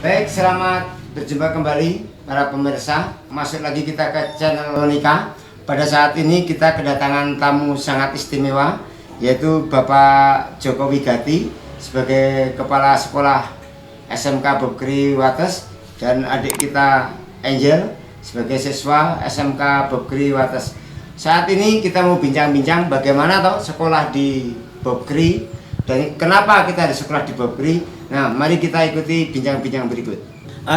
Baik, selamat berjumpa kembali para pemirsa. Masuk lagi kita ke channel Monica. Pada saat ini kita kedatangan tamu sangat istimewa, yaitu Bapak Joko Wigati sebagai Kepala Sekolah SMK Bobkri Wates dan adik kita Angel sebagai siswa SMK Bobkri Wates. Saat ini kita mau bincang-bincang bagaimana toh sekolah di Bobkri dan kenapa kita ada sekolah di Bobkri. Nah, mari kita ikuti bincang-bincang berikut.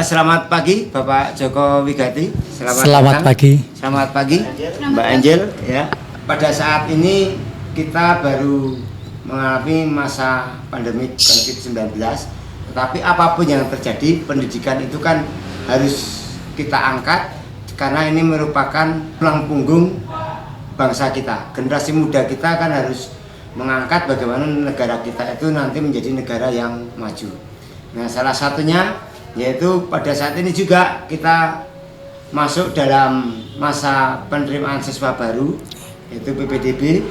Selamat pagi Bapak Joko Wigati. Selamat pagi. Selamat pagi Mbak Angel ya. Pada saat ini kita baru mengalami masa pandemi COVID-19. Tetapi apapun yang terjadi, pendidikan itu kan harus kita angkat karena ini merupakan tulang punggung bangsa kita. Generasi muda kita kan harus mengangkat bagaimana negara kita itu nanti menjadi negara yang maju. Nah, salah satunya yaitu pada saat ini juga kita masuk dalam masa penerimaan siswa baru yaitu PPDB.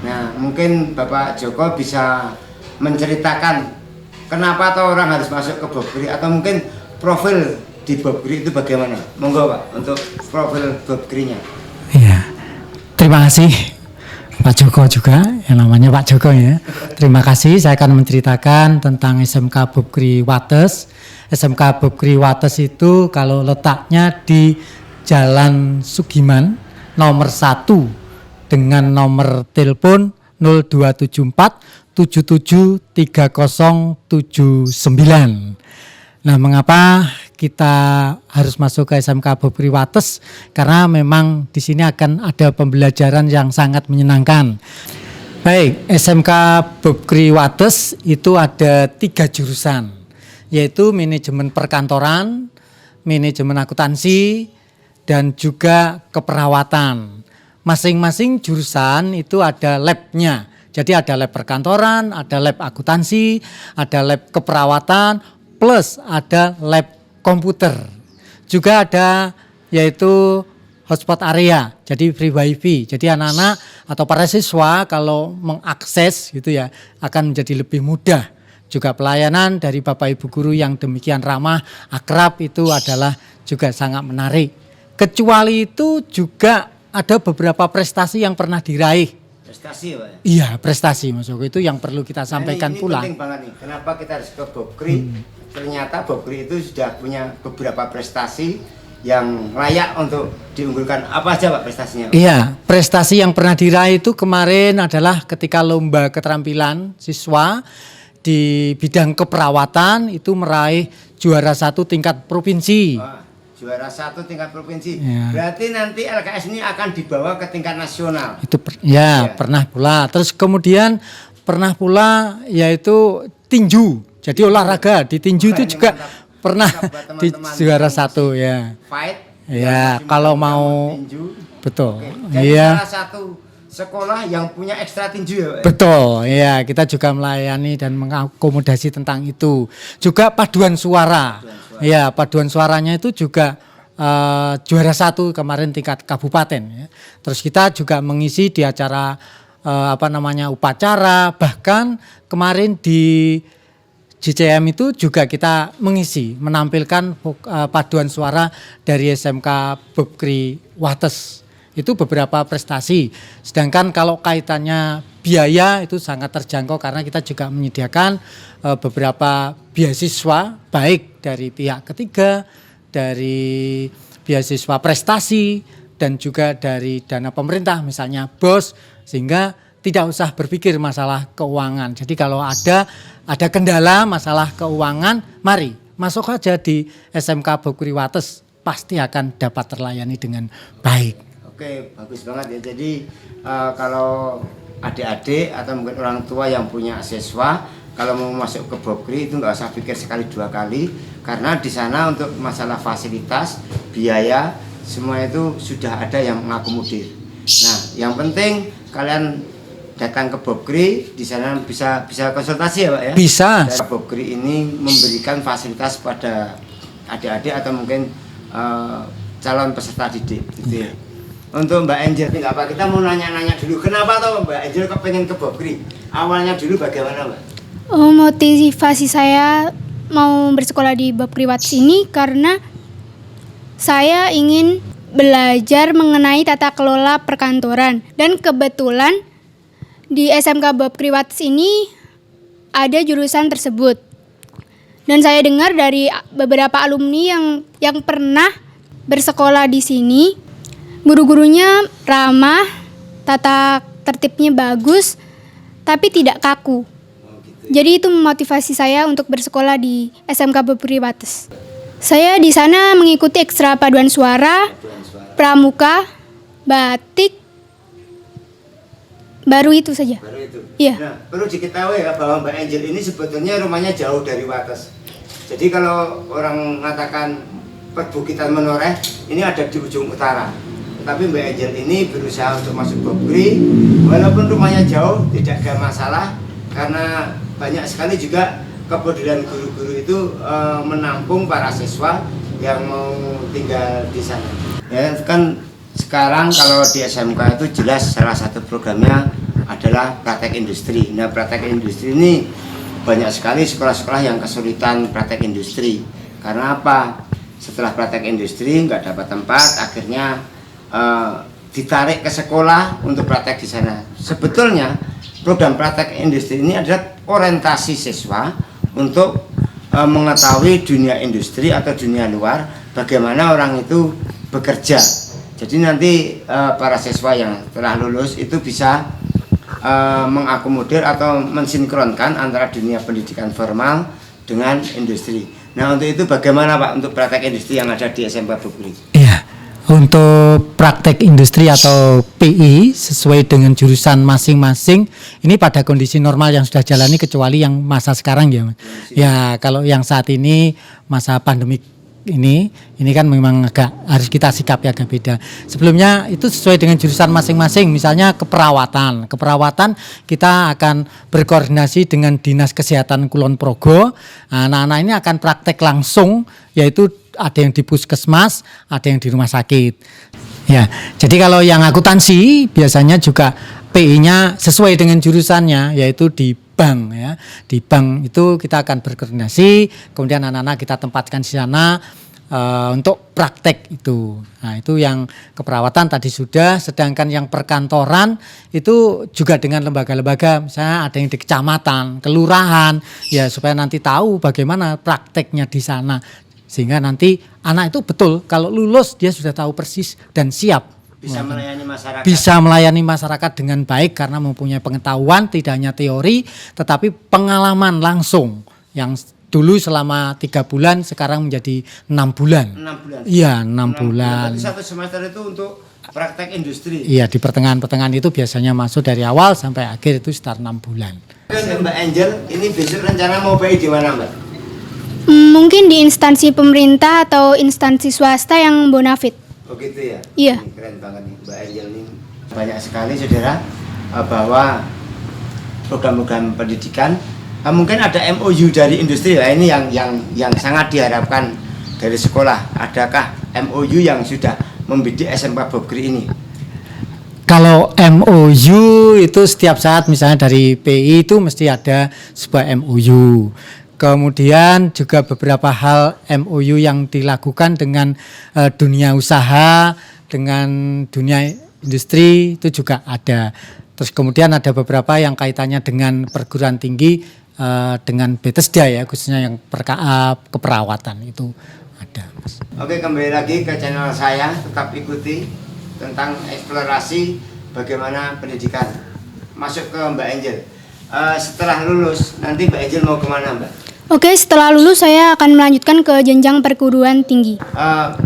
Nah, mungkin Bapak Joko bisa menceritakan kenapa toh orang harus masuk ke Bobkri atau mungkin profil di Bobkri itu bagaimana? Monggo Pak untuk profil Bobkrinya. Iya. Terima kasih Pak Joko juga, yang namanya Pak Joko ya. Terima kasih, saya akan menceritakan tentang SMK Bobkri Wates. SMK Bobkri Wates itu kalau letaknya di Jalan Sugiman nomor 1 dengan nomor telepon 0274 773079. Nah, mengapa kita harus masuk ke SMK Bobkri Wates? Karena memang di sini akan ada pembelajaran yang sangat menyenangkan. Baik, SMK Bobkri Wates itu ada 3 jurusan, yaitu manajemen perkantoran, manajemen akuntansi, dan juga keperawatan. Masing-masing jurusan itu ada labnya. Jadi ada lab perkantoran, ada lab akuntansi, ada lab keperawatan, plus ada lab komputer. Juga ada yaitu hotspot area, jadi free wifi. Jadi anak-anak atau para siswa kalau mengakses gitu ya akan menjadi lebih mudah. Juga pelayanan dari Bapak Ibu guru yang demikian ramah, akrab itu adalah juga sangat menarik. Kecuali itu juga ada beberapa prestasi yang pernah diraih. Prestasi ya Pak? Iya, prestasi Mas Joko, itu yang perlu kita sampaikan ini pula. Penting banget nih. Kenapa kita harus ke Bobkri? Ternyata Bobkri itu sudah punya beberapa prestasi yang layak untuk diunggulkan. Apa aja Pak prestasinya? Iya, prestasi yang pernah diraih itu kemarin adalah ketika lomba keterampilan siswa di bidang keperawatan itu meraih juara 1 tingkat provinsi. Wah, juara 1 tingkat provinsi. Ya. Berarti nanti LKS ini akan dibawa ke tingkat nasional. Itu pernah pula. Terus kemudian pernah pula yaitu tinju. Jadi olahraga di tinju itu juga mantap. pernah di juara 1 ya. Fight. Ya, kalau mau tinju. betul. Jadi Iya. salah satu sekolah yang punya ekstra tinju ya Pak? Betul, ya kita juga melayani dan mengakomodasi tentang itu. Juga paduan suara. Ya, paduan suaranya itu juga juara 1 kemarin tingkat kabupaten. Ya. Terus kita juga mengisi di acara upacara, bahkan kemarin di JCM itu juga kita mengisi, menampilkan paduan suara dari SMK Bobkri Wates. Itu beberapa prestasi. Sedangkan kalau kaitannya biaya itu sangat terjangkau karena kita juga menyediakan beberapa beasiswa baik dari pihak ketiga, dari beasiswa prestasi dan juga dari dana pemerintah misalnya BOS, sehingga tidak usah berpikir masalah keuangan. Jadi kalau ada kendala masalah keuangan, mari masuk aja di SMK Bobkri Wates, pasti akan dapat terlayani dengan baik. Oke, bagus banget ya. Jadi kalau adik-adik atau mungkin orang tua yang punya siswa kalau mau masuk ke Bobkri itu nggak usah pikir sekali 2 kali karena di sana untuk masalah fasilitas, biaya semua itu sudah ada yang mengakomodir. Nah, yang penting kalian datang ke Bobkri, di sana bisa konsultasi ya Pak ya? Bisa. Dan Bobkri ini memberikan fasilitas pada adik-adik atau mungkin calon peserta didik gitu ya. Untuk Mbak Angel, nggak apa, kita mau nanya-nanya dulu kenapa tuh Mbak Angel kepengen ke Bobkri? Awalnya dulu bagaimana Mbak? Motivasi saya mau bersekolah di Bapkriwates ini karena saya ingin belajar mengenai tata kelola perkantoran. Dan kebetulan di SMK Bapkriwates ini ada jurusan tersebut. Dan saya dengar dari beberapa alumni yang pernah bersekolah di sini, guru-gurunya ramah, tata tertibnya bagus, tapi tidak kaku. Jadi itu memotivasi saya untuk bersekolah di SMK Bapkriwates. Saya di sana mengikuti ekstra paduan suara, pramuka, batik, baru itu saja. Baru itu. Iya. Nah, perlu diketahui ya bahwa Mbak Angel ini sebetulnya rumahnya jauh dari Wates. Jadi kalau orang mengatakan perbukitan Menoreh, ini ada di ujung utara. Tapi Mbak Angel ini berusaha untuk masuk Bapkri, walaupun rumahnya jauh tidak ada masalah karena banyak sekali juga kepedulian guru-guru itu menampung para siswa yang mau tinggal di sana. Ya kan sekarang kalau di SMK itu jelas salah satu programnya adalah praktek industri. Nah, praktek industri ini banyak sekali sekolah-sekolah yang kesulitan praktek industri. Karena apa? Setelah praktek industri nggak dapat tempat, akhirnya ditarik ke sekolah untuk praktek di sana. Sebetulnya program praktek industri ini adalah orientasi siswa untuk mengetahui dunia industri atau dunia luar, bagaimana orang itu bekerja. Jadi nanti para siswa yang telah lulus itu bisa mengakomodir atau mensinkronkan antara dunia pendidikan formal dengan industri. Nah, untuk itu bagaimana Pak untuk praktek industri yang ada di SMK Bapkri? Iya, untuk praktek industri atau PI sesuai dengan jurusan masing-masing ini pada kondisi normal yang sudah jalani kecuali yang masa sekarang ya. Ya, kalau yang saat ini masa pandemik ini kan memang harus kita sikapi agak beda. Sebelumnya itu sesuai dengan jurusan masing-masing. Misalnya keperawatan kita akan berkoordinasi dengan Dinas Kesehatan Kulon Progo. Nah, anak-anak ini akan praktek langsung, yaitu ada yang di puskesmas, ada yang di rumah sakit. Ya, jadi kalau yang akuntansi biasanya juga PI-nya sesuai dengan jurusannya, yaitu di bank ya. Di bank itu kita akan berkoordinasi, kemudian anak-anak kita tempatkan di sana untuk praktek itu. Nah, itu yang keperawatan tadi sudah, sedangkan yang perkantoran itu juga dengan lembaga-lembaga, misalnya ada yang di kecamatan, kelurahan, ya supaya nanti tahu bagaimana prakteknya di sana. Sehingga nanti anak itu betul kalau lulus dia sudah tahu persis dan siap. Bisa melayani masyarakat. Bisa melayani masyarakat dengan baik karena mempunyai pengetahuan tidak hanya teori tetapi pengalaman langsung yang dulu selama 3 bulan sekarang menjadi 6 bulan. 6 bulan. Iya, 6 bulan. Berarti satu semester itu untuk praktek industri. Iya, di pertengahan itu biasanya masuk dari awal sampai akhir itu sekitar 6 bulan. Mbak Angel, ini besok rencana mau PI di mana, Mbak? Mungkin di instansi pemerintah atau instansi swasta yang bonafit. Oh gitu ya? Iya. Ini keren banget nih Mbak Angel ini. Banyak sekali saudara bahwa program-program pendidikan mungkin ada MOU dari industri ya, ini yang sangat diharapkan dari sekolah. Adakah MOU yang sudah membidik SMK Bapkri ini? Kalau MOU itu setiap saat misalnya dari PI itu mesti ada sebuah MOU. Kemudian juga beberapa hal MOU yang dilakukan dengan dunia usaha, dengan dunia industri itu juga ada. Terus kemudian ada beberapa yang kaitannya dengan perguruan tinggi dengan Bethesda ya, khususnya yang keperawatan itu ada. Oke, kembali lagi ke channel saya, tetap ikuti tentang eksplorasi bagaimana pendidikan. Masuk ke Mbak Angel. Setelah lulus nanti Mbak Angel mau kemana, Mbak? Oke, setelah lulus saya akan melanjutkan ke jenjang perguruan tinggi.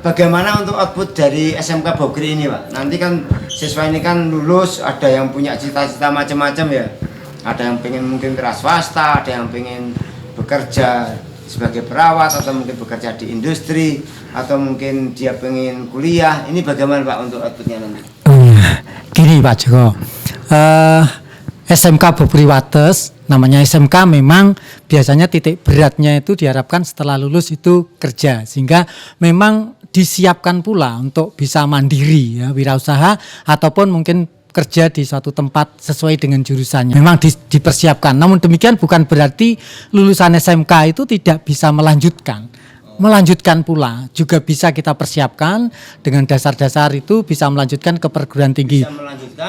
Bagaimana untuk output dari SMK Bapkri ini, Pak? Nanti kan siswa ini kan lulus, ada yang punya cita-cita macam-macam ya. Ada yang pengen mungkin wira swasta, ada yang pengen bekerja sebagai perawat, atau mungkin bekerja di industri, atau mungkin dia pengen kuliah. Ini bagaimana Pak untuk outputnya nanti? Gini Pak Joko, SMK Bapkriwates namanya SMK memang biasanya titik beratnya itu diharapkan setelah lulus itu kerja, sehingga memang disiapkan pula untuk bisa mandiri ya, wirausaha ataupun mungkin bekerja di suatu tempat sesuai dengan jurusannya. Memang dipersiapkan. Namun demikian bukan berarti lulusan SMK itu tidak bisa melanjutkan. Melanjutkan pula juga bisa kita persiapkan dengan dasar-dasar itu bisa melanjutkan ke perguruan tinggi.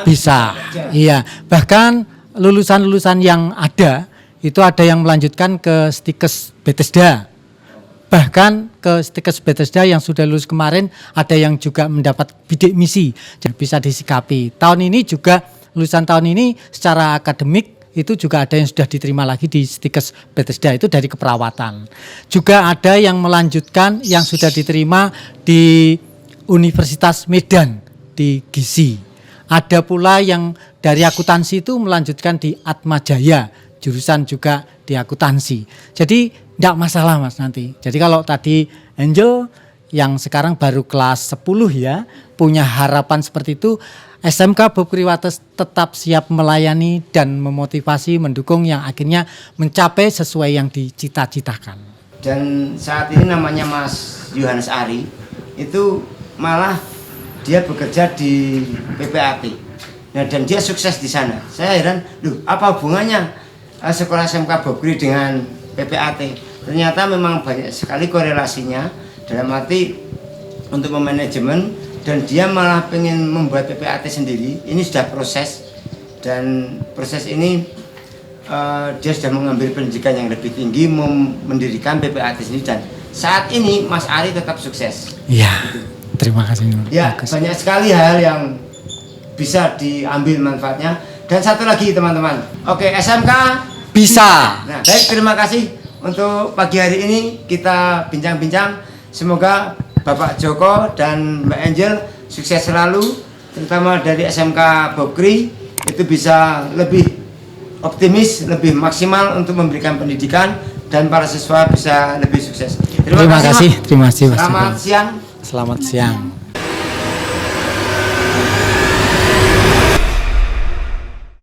Bisa. Iya. Bahkan lulusan-lulusan yang ada itu ada yang melanjutkan ke Stikes Bethesda. Bahkan ke Stikes Bethesda yang sudah lulus kemarin ada yang juga mendapat bidik misi. Jadi bisa disikapi. Tahun ini juga lulusan tahun ini secara akademik itu juga ada yang sudah diterima lagi di Stikes Bethesda itu dari keperawatan. Juga ada yang melanjutkan yang sudah diterima di Universitas Medan di Gizi. Ada pula yang dari akuntansi itu melanjutkan di Atmajaya, jurusan juga di akuntansi. Jadi tidak masalah Mas nanti. Jadi kalau tadi Angel yang sekarang baru kelas 10 ya, punya harapan seperti itu, SMK Bob Kriwates tetap siap melayani dan memotivasi, mendukung yang akhirnya mencapai sesuai yang dicita-citakan. Dan saat ini namanya Mas Yohanes Ari, itu malah dia bekerja di PPAT. Nah, dan dia sukses di sana. Saya heran, apa hubungannya sekolah SMK Bob Kri dengan PPAT? Ternyata memang banyak sekali korelasinya dalam arti untuk memanajemen. Dan dia malah pengen membuat PPAT sendiri. Ini sudah proses, dan proses ini dia sudah mengambil pendidikan yang lebih tinggi, mendirikan PPAT sendiri, dan saat ini Mas Ari tetap sukses. Iya, terima kasih. Ya, bagus. Banyak sekali hal yang bisa diambil manfaatnya. Dan satu lagi teman-teman, oke, SMK bisa. Nah, baik, terima kasih untuk pagi hari ini kita bincang-bincang. Semoga Bapak Joko dan Mbak Angel sukses selalu, terutama dari SMK Bob Kri itu bisa lebih optimis, lebih maksimal untuk memberikan pendidikan, dan para siswa bisa lebih sukses. Terima kasih. Terima kasih. Selamat siang. Selamat siang.